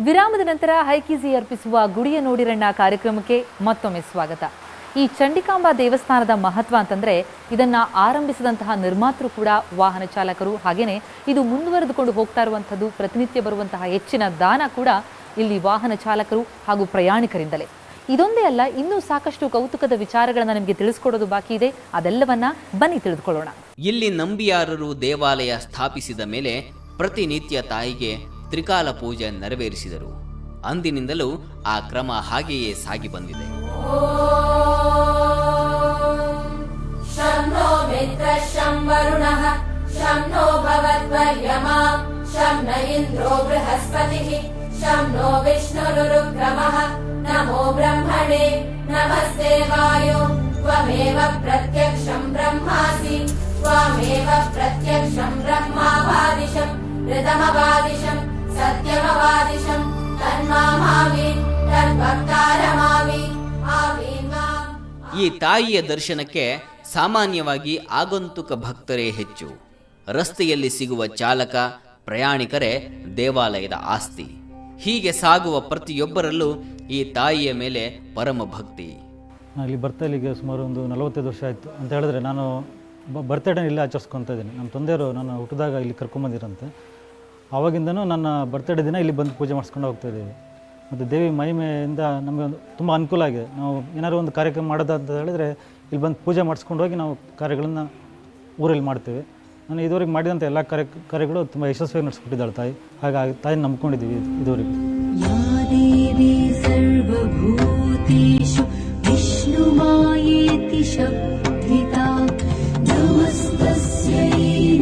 ವಿರಾಮದ ನಂತರ ಹೈಕೀಸಿ ಅರ್ಪಿಸುವ ಗುಡಿಯ ನೋಡಿರಣ್ಣ ಕಾರ್ಯಕ್ರಮಕ್ಕೆ ಮತ್ತೊಮ್ಮೆ ಸ್ವಾಗತ. ಈ ಚಂಡಿಕಾಂಬಾ ದೇವಸ್ಥಾನದ ಮಹತ್ವ ಅಂತಂದ್ರೆ ಇದನ್ನ ಆರಂಭಿಸಿದಂತಹ ನಿರ್ಮಾತೃ ಕೂಡ ವಾಹನ ಚಾಲಕರು. ಹಾಗೇನೆ ಇದು ಮುಂದುವರೆದುಕೊಂಡು ಹೋಗ್ತಾ ಇರುವಂತದ್ದು ಪ್ರತಿನಿತ್ಯ ಬರುವಂತಹ ಹೆಚ್ಚಿನ ದಾನ ಕೂಡ ಇಲ್ಲಿ ವಾಹನ ಚಾಲಕರು ಹಾಗೂ ಪ್ರಯಾಣಿಕರಿಂದಲೇ. ಇದೊಂದೇ ಅಲ್ಲ, ಇನ್ನೂ ಸಾಕಷ್ಟು ಕೌತುಕದ ವಿಚಾರಗಳನ್ನ ನಿಮಗೆ ತಿಳಿಸ್ಕೊಡೋದು ಬಾಕಿ ಇದೆ. ಅದೆಲ್ಲವನ್ನ ಬನ್ನಿ ತಿಳಿದುಕೊಳ್ಳೋಣ. ಇಲ್ಲಿ ನಂಬಿಯಾರರು ದೇವಾಲಯ ಸ್ಥಾಪಿಸಿದ ಮೇಲೆ ಪ್ರತಿನಿತ್ಯ ತಾಯಿಗೆ ತ್ರಿಕಾಲ ಪೂಜೆ ನೆರವೇರಿಸಿದರು. ಅಂದಿನಿಂದಲೂ ಆ ಕ್ರಮ ಹಾಗೆಯೇ ಸಾಗಿ ಬಂದಿದೆ. ನಮೋ ಬ್ರಹ್ಮಣೇ ನಮಸ್ತೆ ವಾಯೋ ತ್ವಮೇವ ಪ್ರತ್ಯಕ್ಷಂ ಬ್ರಹ್ಮಾಸಿ ತ್ವಮೇವ ಪ್ರತ್ಯಕ್ಷಂ ಬ್ರಹ್ಮಾವಾದಿಶಂ ಋತಮವಾದಿಶಂ ಸತ್ಯಮವಾದಿಶಂ ತನ್ಮಾಮಾಮಿ ತದ್ಭಕ್ತಾರಮಾಮಿ ಆಮೀನ್. ಈ ತಾಯಿಯ ದರ್ಶನಕ್ಕೆ ಸಾಮಾನ್ಯವಾಗಿ ಆಗಂತುಕ ಭಕ್ತರೇ ಹೆಚ್ಚು. ರಸ್ತೆಯಲ್ಲಿ ಸಿಗುವ ಚಾಲಕ ಪ್ರಯಾಣಿಕರೇ ದೇವಾಲಯದ ಆಸ್ತಿ. ಹೀಗೆ ಸಾಗುವ ಪ್ರತಿಯೊಬ್ಬರಲ್ಲೂ ಈ ತಾಯಿಯ ಮೇಲೆ ಪರಮ ಭಕ್ತಿ. ಇಲ್ಲಿ ಬರ್ತಾ ಇಲ್ಲಿಗೆ ಸುಮಾರು ಒಂದು 45 ವರ್ಷ ಆಯಿತು ಅಂತ ಹೇಳಿದ್ರೆ, ನಾನು ಬರ್ತ್ಡೇ ಇಲ್ಲೇ ಆಚರಿಸ್ಕೊತಾ ಇದ್ದೀನಿ. ನಮ್ಮ ತಂದೆಯವರು ನಾನು ಹುಟ್ಟಿದಾಗ ಇಲ್ಲಿ ಕರ್ಕೊಂಬಂದಿರಂತೆ. ಆವಾಗಿಂದನೂ ನನ್ನ ಬರ್ತ್ಡೇ ದಿನ ಇಲ್ಲಿ ಬಂದು ಪೂಜೆ ಮಾಡಿಸ್ಕೊಂಡು ಹೋಗ್ತಾ ಇದ್ದೀವಿ. ಮತ್ತು ದೇವಿ ಮಹಿಮೆಯಿಂದ ನಮಗೆ ಒಂದು ತುಂಬ ಅನುಕೂಲ ಆಗಿದೆ. ನಾವು ಏನಾದ್ರು ಒಂದು ಕಾರ್ಯಕ್ರಮ ಮಾಡೋದು ಅಂತ ಹೇಳಿದ್ರೆ ಇಲ್ಲಿ ಬಂದು ಪೂಜೆ ಮಾಡಿಸ್ಕೊಂಡು ಹೋಗಿ ನಾವು ಕಾರ್ಯಗಳನ್ನು ಊರಲ್ಲಿ ಮಾಡ್ತೇವೆ. ನಾನು ಇದುವರೆಗೆ ಮಾಡಿದಂಥ ಎಲ್ಲ ಕಾರ್ಯಗಳು ತುಂಬ ಯಶಸ್ವಿಯಾಗಿ ನಡೆಸ್ಕೊಟ್ಟಿದ್ದಾಳೆ ತಾಯಿ. ಹಾಗಾಗಿ ತಾಯಿ ನಂಬ್ಕೊಂಡಿದ್ದೀವಿ ಇದುವರೆಗೆ. ದೇವಿ ಸರ್ವಭೂತೇಷು ವಿಷ್ಣುಮಾಯೇತಿ ಶಕ್ತಿತಾ ನಮಸ್ತಸ್ಯೈ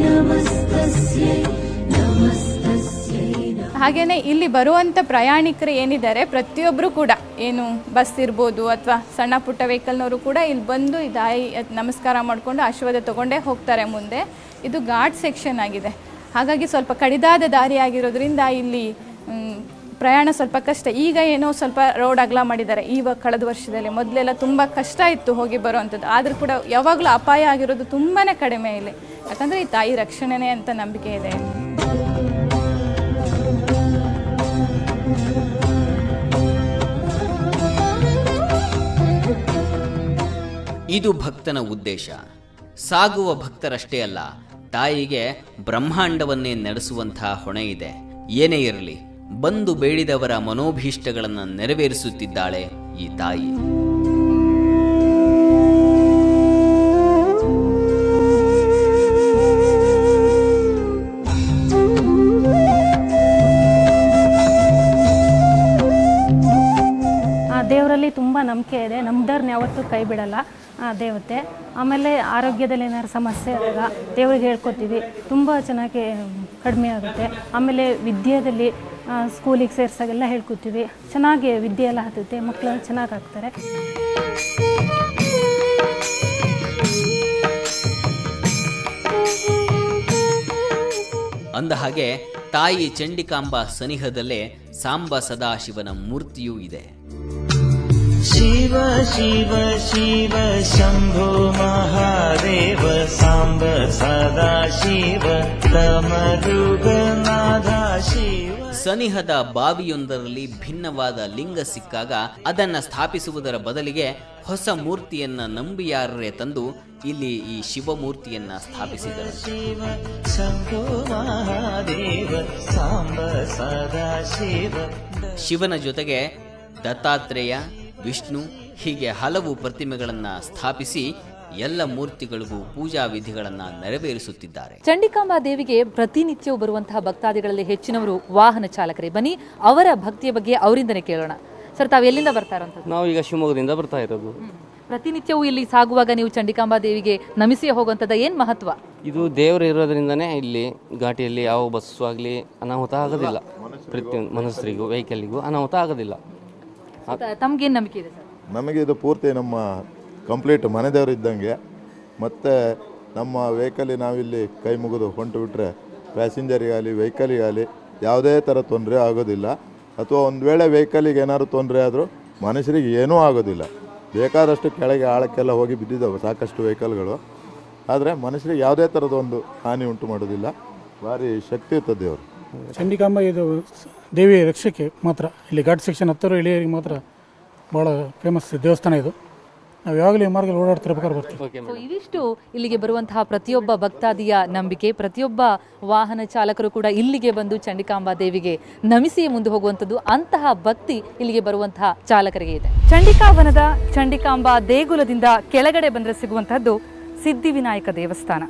ನಮಸ್ತಸ್ಯೈ ನಮಸ್ತಸ್ಯೈ. ಹಾಗೇನೆ ಇಲ್ಲಿ ಬರುವಂಥ ಪ್ರಯಾಣಿಕರು ಏನಿದ್ದಾರೆ ಪ್ರತಿಯೊಬ್ಬರು ಕೂಡ, ಏನು ಬಸ್ ಇರ್ಬೋದು ಅಥವಾ ಸಣ್ಣ ಪುಟ್ಟ ವೆಹಿಕಲ್ನವರು ಕೂಡ ಇಲ್ಲಿ ಬಂದು ಈ ತಾಯಿ ನಮಸ್ಕಾರ ಮಾಡಿಕೊಂಡು ಆಶೀರ್ವಾದ ತೊಗೊಂಡೇ ಹೋಗ್ತಾರೆ ಮುಂದೆ. ಇದು ಘಾಟ್ ಸೆಕ್ಷನ್ ಆಗಿದೆ, ಹಾಗಾಗಿ ಸ್ವಲ್ಪ ಕಡಿದಾದ ದಾರಿ ಆಗಿರೋದ್ರಿಂದ ಇಲ್ಲಿ ಪ್ರಯಾಣ ಸ್ವಲ್ಪ ಕಷ್ಟ. ಈಗ ಏನೋ ಸ್ವಲ್ಪ ರೋಡ್ ಅಗಲ ಮಾಡಿದ್ದಾರೆ ಕಳೆದ ವರ್ಷದಲ್ಲಿ. ಮೊದಲೆಲ್ಲ ತುಂಬ ಕಷ್ಟ ಇತ್ತು ಹೋಗಿ ಬರುವಂಥದ್ದು. ಆದರೂ ಕೂಡ ಯಾವಾಗಲೂ ಅಪಾಯ ಆಗಿರೋದು ತುಂಬಾ ಕಡಿಮೆ ಇಲ್ಲಿ, ಯಾಕಂದರೆ ಈ ತಾಯಿ ರಕ್ಷಣೆನೇ ಅಂತ ನಂಬಿಕೆ ಇದೆ. ಇದು ಭಕ್ತನ ಉದ್ದೇಶ. ಸಾಗುವ ಭಕ್ತರಷ್ಟೇ ಅಲ್ಲ, ತಾಯಿಗೆ ಬ್ರಹ್ಮಾಂಡವನ್ನೇ ನಡೆಸುವಂತಹ ಹೊಣೆ ಇದೆ. ಏನೇ ಇರಲಿ, ಬಂದು ಬೇಡಿದವರ ಮನೋಭೀಷ್ಟಗಳನ್ನು ನೆರವೇರಿಸುತ್ತಿದ್ದಾಳೆ ಈ ತಾಯಿ. ದೇವರಲ್ಲಿ ತುಂಬ ನಂಬಿಕೆ ಇದೆ. ನಮ್ದವ್ರನ್ನ ಯಾವತ್ತೂ ಕೈ ಬಿಡಲ್ಲ ಆ ದೇವತೆ. ಆಮೇಲೆ ಆರೋಗ್ಯದಲ್ಲಿ ಏನಾದ್ರು ಸಮಸ್ಯೆ ಆದಾಗ ದೇವ್ರಿಗೆ ಹೇಳ್ಕೊತೀವಿ, ತುಂಬ ಚೆನ್ನಾಗಿ ಕಡಿಮೆ ಆಗುತ್ತೆ. ಆಮೇಲೆ ವಿದ್ಯೆಯಲ್ಲಿ ಸ್ಕೂಲಿಗೆ ಸೇರ್ಸಾಗೆಲ್ಲ ಹೇಳ್ಕೊತೀವಿ, ಚೆನ್ನಾಗಿ ವಿದ್ಯೆ ಎಲ್ಲ ಹತ್ತುತ್ತೆ, ಮಕ್ಕಳೆಲ್ಲ ಚೆನ್ನಾಗಿ ಆಗ್ತಾರೆ. ಅಂದ ಹಾಗೆ ತಾಯಿ ಚಂಡಿಕಾಂಬಾ ಸನಿಹದಲ್ಲೇ ಸಾಂಬ ಸದಾಶಿವನ ಮೂರ್ತಿಯೂ ಇದೆ. ಶಿವ ಶಿವ ಶಿವ ಶಂಭೋ ಮಹಾದೇವ ಸಾಂಬ ಸದಾಶಿವ ತಮರುಗನಾಥ ಶಿವ. ಸನಿಹದ ಬಾವಿಯೊಂದರಲ್ಲಿ ಭಿನ್ನವಾದ ಲಿಂಗ ಸಿಕ್ಕಾಗ ಅದನ್ನ ಸ್ಥಾಪಿಸುವುದರ ಬದಲಿಗೆ ಹೊಸ ಮೂರ್ತಿಯನ್ನ ನಂಬಿಯಾರರೇ ತಂದು ಇಲ್ಲಿ ಈ ಶಿವಮೂರ್ತಿಯನ್ನ ಸ್ಥಾಪಿಸಿದರು. ಶಿವ ಶಂಭೋ ಮಹಾದೇವ ಸಾಂಬ ಸದಾಶಿವ. ಶಿವನ ಜೊತೆಗೆ ದತ್ತಾತ್ರೇಯ, ವಿಷ್ಣು ಹೀಗೆ ಹಲವು ಪ್ರತಿಮೆಗಳನ್ನ ಸ್ಥಾಪಿಸಿ ಎಲ್ಲ ಮೂರ್ತಿಗಳಿಗೂ ಪೂಜಾ ವಿಧಿಗಳನ್ನ ನೆರವೇರಿಸುತ್ತಿದ್ದಾರೆ. ಚಂಡಿಕಾಂಬಾ ದೇವಿಗೆ ಪ್ರತಿನಿತ್ಯವೂ ಬರುವಂತಹ ಭಕ್ತಾದಿಗಳಲ್ಲಿ ಹೆಚ್ಚಿನವರು ವಾಹನ ಚಾಲಕರೇ. ಬನ್ನಿ ಅವರ ಭಕ್ತಿಯ ಬಗ್ಗೆ ಅವರಿಂದನೇ ಕೇಳೋಣ. ಸರ್, ತಾವು ಎಲ್ಲಿಂದ ಬರ್ತಾ ಇರೋಂಥದ್ದು? ನಾವು ಈಗ ಶಿವಮೊಗ್ಗದಿಂದ ಬರ್ತಾ ಇರೋದು. ಪ್ರತಿನಿತ್ಯವೂ ಇಲ್ಲಿ ಸಾಗುವಾಗ ನೀವು ಚಂಡಿಕಾಂಬಾ ದೇವಿಗೆ ನಮಿಸಿ ಹೋಗುವಂಥದ್ದು ಏನು ಮಹತ್ವ? ಇದು ದೇವರು ಇರೋದ್ರಿಂದನೇ ಇಲ್ಲಿ ಘಾಟಿಯಲ್ಲಿ ಯಾವ ಬಸ್ಸು ಆಗಲಿ ಅನಾಹುತ ಆಗೋದಿಲ್ಲ. ಪ್ರತಿಯೊಂದು ಮನುಷ್ಯರಿಗೂ ವೆಹಿಕಲ್ಗೂ ಅನಾಹುತ ಆಗೋದಿಲ್ಲ. ತಮಗೇನು ನಂಬಿಕೆ ಇದೆ ಸರ್? ನಮಗೆ ಇದು ಪೂರ್ತಿ ನಮ್ಮ ಕಂಪ್ಲೀಟ್ ಮನೆದೇವರು ಇದ್ದಂಗೆ. ಮತ್ತು ನಮ್ಮ ವೆಹಿಕಲ್ಲಿ ನಾವಿಲ್ಲಿ ಕೈ ಮುಗಿದು ಹೊಂಟು ಬಿಟ್ಟರೆ ಪ್ಯಾಸೆಂಜರಿಗಾಗಲಿ ವೆಹಿಕಲಿಗಾಗಲಿ ಯಾವುದೇ ಥರ ತೊಂದರೆ ಆಗೋದಿಲ್ಲ. ಅಥವಾ ಒಂದು ವೇಳೆ ವೆಹಿಕಲಿಗೆ ಏನಾದ್ರು ತೊಂದರೆ ಆದರೂ ಮನುಷ್ಯರಿಗೆ ಏನೂ ಆಗೋದಿಲ್ಲ. ಬೇಕಾದಷ್ಟು ಕೆಳಗೆ ಆಳಕ್ಕೆಲ್ಲ ಹೋಗಿ ಬಿದ್ದಿದ್ದಾವೆ ಸಾಕಷ್ಟು ವೆಹಿಕಲ್ಗಳು. ಆದರೆ ಮನುಷ್ಯರಿಗೆ ಯಾವುದೇ ಥರದ ಒಂದು ಹಾನಿ ಉಂಟು ಮಾಡೋದಿಲ್ಲ. ಭಾರಿ ಶಕ್ತಿಯುತ ದೇವರು. ಚಂಡಿಕಾಂಬ ಇದು ದೇವಿ ರಕ್ಷಕ್ಕೆ ಮಾತ್ರ, ಇಲ್ಲಿ ಘಾಟ್ ಸೆಕ್ಷನ್ ಹತ್ತಿರ ಇಳಿಯರಿಗೆ ಮಾತ್ರ ಭಾಳ ಫೇಮಸ್ ದೇವಸ್ಥಾನ ಇದು. ನಾವು ಯಾವಾಗಲೂ ಈ ಮಾರ್ಗದಲ್ಲಿ ಓಡಾಡ್ತಿರ್ಬೇಕಾದ್ರೆ ಬರ್ತೀವಿ. ಸೊ ಇವಿಷ್ಟು ಇಲ್ಲಿಗೆ ಬರುವಂತಹ ಪ್ರತಿಯೊಬ್ಬ ಭಕ್ತಾದಿಯ ನಂಬಿಕೆ. ಪ್ರತಿಯೊಬ್ಬ ವಾಹನ ಚಾಲಕರು ಕೂಡ ಇಲ್ಲಿಗೆ ಬಂದು ಚಂಡಿಕಾಂಬಾ ದೇವಿಗೆ ನಮಿಸಿ ಮುಂದೆ ಹೋಗುವಂಥದ್ದು. ಅಂತಹ ಭಕ್ತಿ ಇಲ್ಲಿಗೆ ಬರುವಂತಹ ಚಾಲಕರಿಗೆ ಇದೆ. ಚಂಡಿಕಾವನದ ಚಂಡಿಕಾಂಬಾ ದೇಗುಲದಿಂದ ಕೆಳಗಡೆ ಬಂದರೆ ಸಿಗುವಂತಹದ್ದು ಸಿದ್ಧಿವಿನಾಯಕ ದೇವಸ್ಥಾನ.